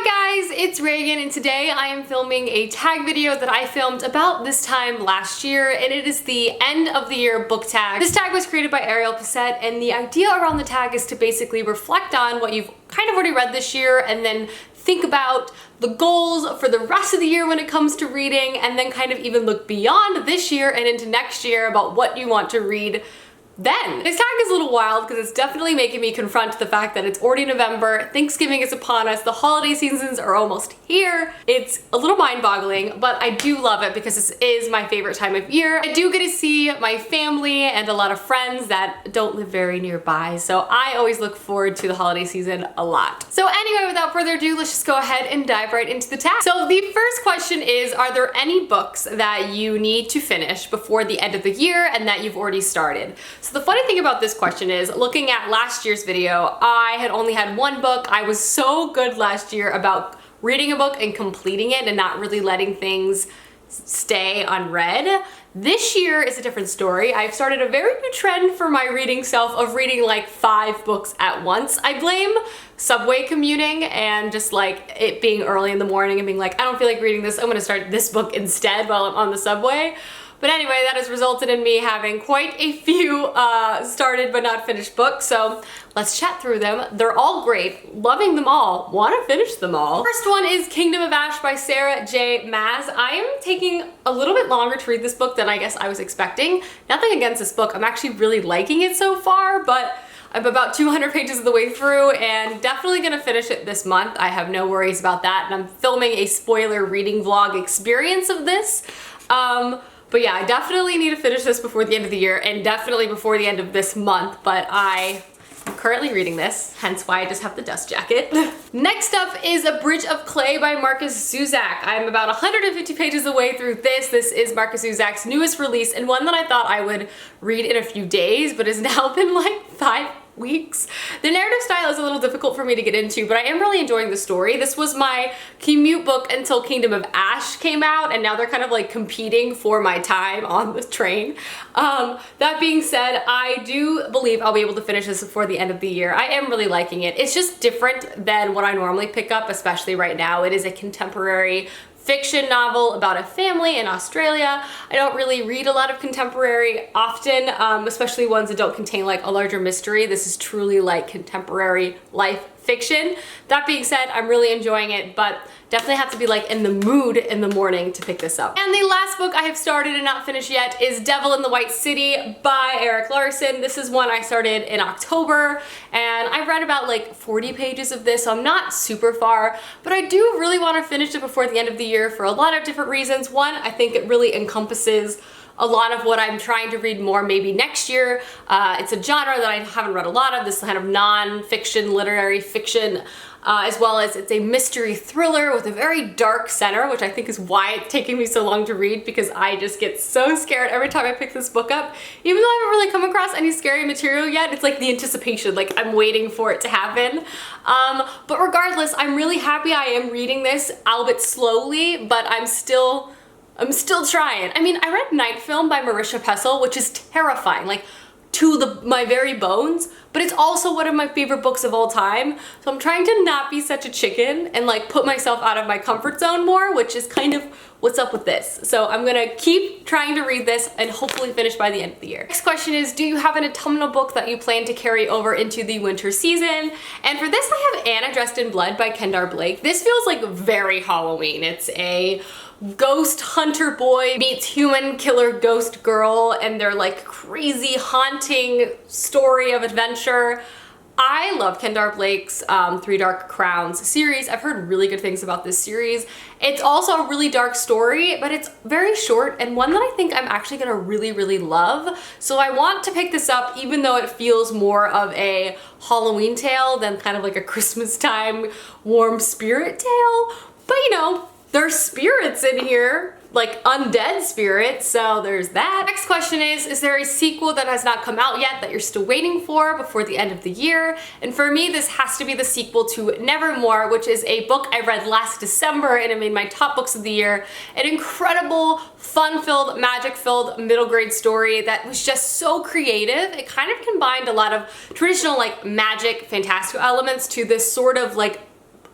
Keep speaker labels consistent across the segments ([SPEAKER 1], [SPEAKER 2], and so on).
[SPEAKER 1] Hi guys, it's Reagan and today I am filming a tag video that I filmed about this time last year, and it is the end of the year book tag. This tag was created by Ariel Passette, and the idea around the tag is to basically reflect on what you've kind of already read this year and then think about the goals for the rest of the year when it comes to reading, and then kind of even look beyond this year and into next year about what you want to read then. This tag is a little wild because it's definitely making me confront the fact that it's already November, Thanksgiving is upon us, the holiday seasons are almost here. It's a little mind-boggling, but I do love it because this is my favorite time of year. I do get to see my family and a lot of friends that don't live very nearby, so I always look forward to the holiday season a lot. So anyway, without further ado, let's just go ahead and dive right into the tag. So the first question is, are there any books that you need to finish before the end of the year and that you've already started? So the funny thing about this question is, looking at last year's video, I had only had one book. I was so good last year about reading a book and completing it and not really letting things stay unread. This year is a different story. I've started a very new trend for my reading self of reading like 5 books at once. I blame subway commuting and just like it being early in the morning and being like, I don't feel like reading this, I'm gonna start this book instead while I'm on the subway. But anyway, that has resulted in me having quite a few started but not finished books, so let's chat through them. They're all great, loving them all, want to finish them all. First one is Kingdom of Ash by Sarah J. Maas. I am taking a little bit longer to read this book than I guess I was expecting. Nothing against this book, I'm actually really liking it so far, but I'm about 200 pages of the way through and definitely gonna finish it this month. I have no worries about that, and I'm filming a spoiler reading vlog experience of this. But yeah, I definitely need to finish this before the end of the year and definitely before the end of this month, but I am currently reading this, hence why I just have the dust jacket. Next up is A Bridge of Clay by Markus Zusak. I'm about 150 pages away through this. This is Markus Zusak's newest release and one that I thought I would read in a few days, but has now been like 5 weeks. The narrative style is a little difficult for me to get into, but I am really enjoying the story. This was my commute book until Kingdom of Ash came out, and now they're kind of like competing for my time on the train. That being said, I do believe I'll be able to finish this before the end of the year. I am really liking it. It's just different than what I normally pick up, especially right now. It is a contemporary fiction novel about a family in Australia. I don't really read a lot of contemporary often, especially ones that don't contain like a larger mystery. This is truly like contemporary life fiction. That being said, I'm really enjoying it, but definitely have to be like in the mood in the morning to pick this up. And the last book I have started and not finished yet is Devil in the White City by Erik Larson. This is one I started in October, and I've read about like 40 pages of this, so I'm not super far, but I do really want to finish it before the end of the year for a lot of different reasons. One, I think it really encompasses a lot of what I'm trying to read more maybe next year. It's a genre that I haven't read a lot of, this kind of non-fiction, literary fiction, as well as it's a mystery thriller with a very dark center, which I think is why it's taking me so long to read, because I just get so scared every time I pick this book up. Even though I haven't really come across any scary material yet, it's like the anticipation, like I'm waiting for it to happen. But regardless, I'm really happy I am reading this, albeit slowly, but I'm still trying. I mean, I read Night Film by Marisha Pessl, which is terrifying, like to my very bones, but it's also one of my favorite books of all time. So I'm trying to not be such a chicken and like put myself out of my comfort zone more, which is kind of what's up with this. So I'm gonna keep trying to read this and hopefully finish by the end of the year. Next question is, do you have an autumnal book that you plan to carry over into the winter season? And for this, I have Anna Dressed in Blood by Kendar Blake. This feels like very Halloween. It's a ghost hunter boy meets human killer ghost girl, and their like crazy haunting story of adventure. I love Kendar Blake's Three Dark Crowns series. I've heard really good things about this series. It's also a really dark story, but it's very short and one that I think I'm actually gonna really love. So I want to pick this up even though it feels more of a Halloween tale than kind of like a Christmas time warm spirit tale. But you know, there's spirits in here, like undead spirits, so there's that. Next question is there a sequel that has not come out yet that you're still waiting for before the end of the year? And for me, this has to be the sequel to Nevermore, which is a book I read last December and it made my top books of the year. An incredible, fun-filled, magic-filled middle grade story that was just so creative. It kind of combined a lot of traditional like magic, fantastical elements to this sort of like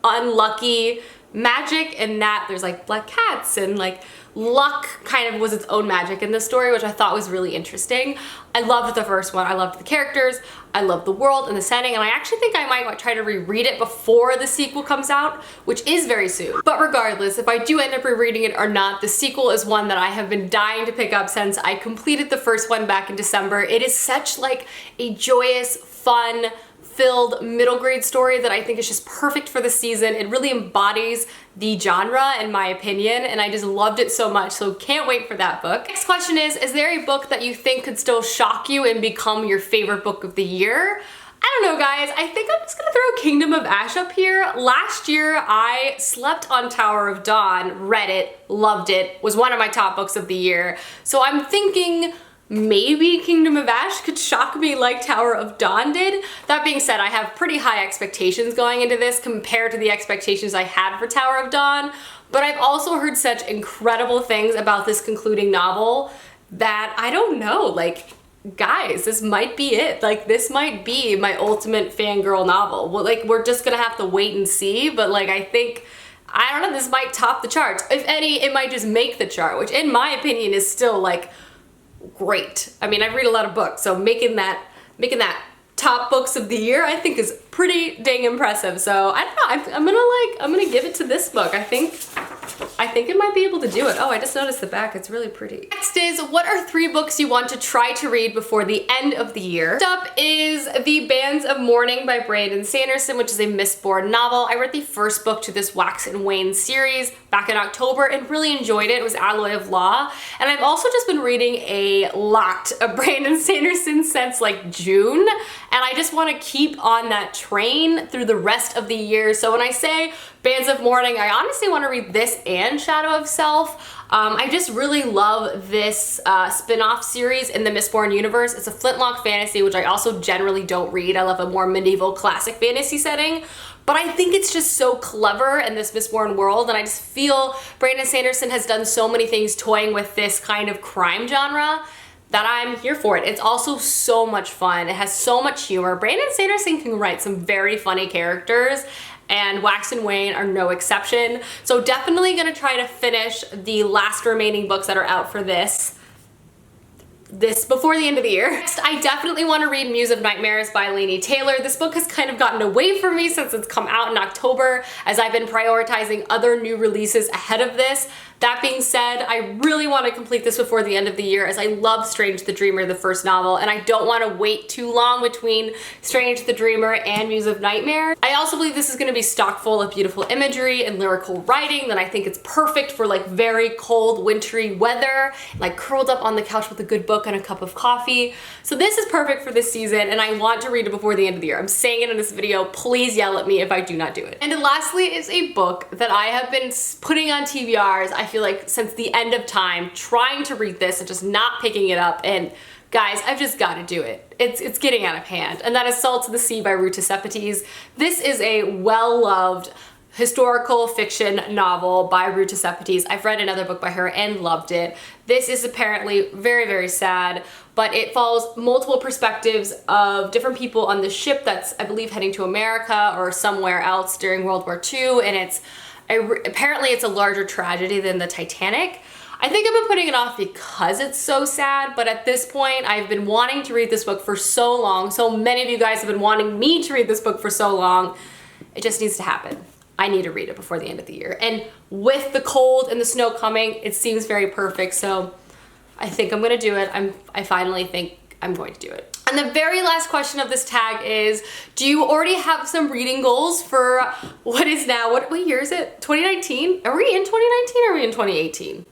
[SPEAKER 1] unlucky magic, and that there's like black cats and like luck kind of was its own magic in this story, which I thought was really interesting. I loved the first one. I loved the characters. I loved the world and the setting, and I actually think I might try to reread it before the sequel comes out, which is very soon. But regardless, if I do end up rereading it or not, the sequel is one that I have been dying to pick up since I completed the first one back in December. It is such like a joyous, fun, filled middle grade story that I think is just perfect for the season. It really embodies the genre in my opinion, and I just loved it so much, so can't wait for that book. Next question is there a book that you think could still shock you and become your favorite book of the year? I don't know, guys. I think I'm just gonna throw Kingdom of Ash up here. Last year, I slept on Tower of Dawn, read it, loved it, was one of my top books of the year. So I'm thinking maybe Kingdom of Ash could shock me like Tower of Dawn did. That being said, I have pretty high expectations going into this compared to the expectations I had for Tower of Dawn, but I've also heard such incredible things about this concluding novel that I don't know, like, guys, this might be it. Like, this might be my ultimate fangirl novel. Well, like, we're just gonna have to wait and see, but like, I don't know, this might top the charts. If any, it might just make the chart, which in my opinion is still like great. I mean, I read a lot of books, so making that top books of the year I think is pretty dang impressive. So I don't know, I'm gonna give it to this book. I think it might be able to do it. Oh, I just noticed the back, it's really pretty. Next is, what are 3 books you want to try to read before the end of the year? Next up is The Bands of Mourning by Brandon Sanderson, which is a Mistborn novel. I read the first book to this Wax and Wayne series back in October and really enjoyed it. It was Alloy of Law. And I've also just been reading a lot of Brandon Sanderson since like June, and I just want to keep on that train through the rest of the year. So when I say Bands of Mourning, I honestly want to read this and Shadow of Self. I just really love this spin-off series in the Mistborn universe. It's a flintlock fantasy, which I also generally don't read. I love a more medieval classic fantasy setting, but I think it's just so clever in this Mistborn world, and I just feel Brandon Sanderson has done so many things toying with this kind of crime genre that I'm here for it. It's also so much fun. It has so much humor. Brandon Sanderson can write some very funny characters, and Wax and Wayne are no exception. So definitely gonna try to finish the last remaining books that are out for this before the end of the year. Next, I definitely want to read Muse of Nightmares by Laini Taylor. This book has kind of gotten away from me since it's come out in October, as I've been prioritizing other new releases ahead of this. That being said, I really want to complete this before the end of the year, as I love Strange the Dreamer, the first novel, and I don't want to wait too long between Strange the Dreamer and Muse of Nightmare. I also believe this is going to be stock full of beautiful imagery and lyrical writing, that I think it's perfect for like very cold, wintry weather, like curled up on the couch with a good book and a cup of coffee. So this is perfect for this season, and I want to read it before the end of the year. I'm saying it in this video. Please yell at me if I do not do it. And then lastly is a book that I have been putting on TBRs, I feel like since the end of time, trying to read this and just not picking it up, and guys, I've just got to do it. It's getting out of hand, and that is Salt of the Sea by Ruta Sepetys. This is a well-loved historical fiction novel by Ruta Sepetys. I've read another book by her and loved it. This is apparently very, very sad, but it follows multiple perspectives of different people on the ship that's, I believe, heading to America or somewhere else during World War II, and apparently it's a larger tragedy than the Titanic. I think I've been putting it off because it's so sad, but at this point, I've been wanting to read this book for so long. So many of you guys have been wanting me to read this book for so long. It just needs to happen. I need to read it before the end of the year. And with the cold and the snow coming, it seems very perfect. So I think I'm gonna do it. I finally think I'm going to do it. And the very last question of this tag is, do you already have some reading goals for what is now, what year is it? 2019? Are we in 2019 or are we in 2018?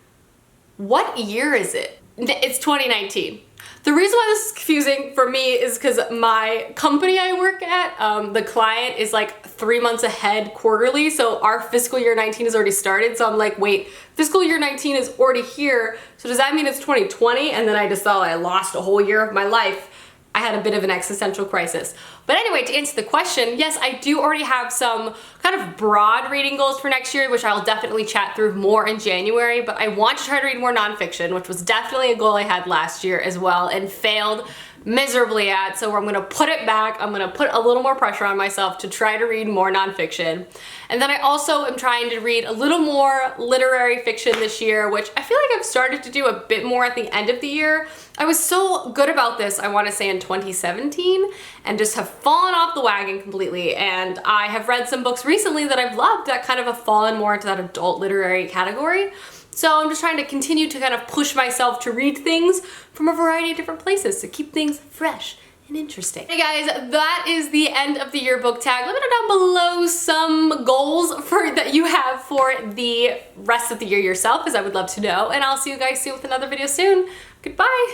[SPEAKER 1] What year is it? It's 2019. The reason why this is confusing for me is because my company I work at, the client is like 3 months ahead quarterly, so our fiscal year 19 has already started, so I'm like, wait, fiscal year 19 is already here, so does that mean it's 2020? And then I just thought I lost a whole year of my life. I had a bit of an existential crisis. But anyway, to answer the question, yes, I do already have some kind of broad reading goals for next year, which I'll definitely chat through more in January, but I want to try to read more nonfiction, which was definitely a goal I had last year as well and failed miserably at, so I'm gonna put it back. I'm gonna put a little more pressure on myself to try to read more nonfiction. And then I also am trying to read a little more literary fiction this year, which I feel like I've started to do a bit more at the end of the year. I was so good about this, I wanna say in 2017, and just have fallen off the wagon completely. And I have read some books recently that I've loved that kind of have fallen more into that adult literary category. So I'm just trying to continue to kind of push myself to read things from a variety of different places to keep things fresh and interesting. Hey guys, that is the end of the year book tag. Let me know down below some goals that you have for the rest of the year yourself, because I would love to know. And I'll see you guys soon with another video soon. Goodbye.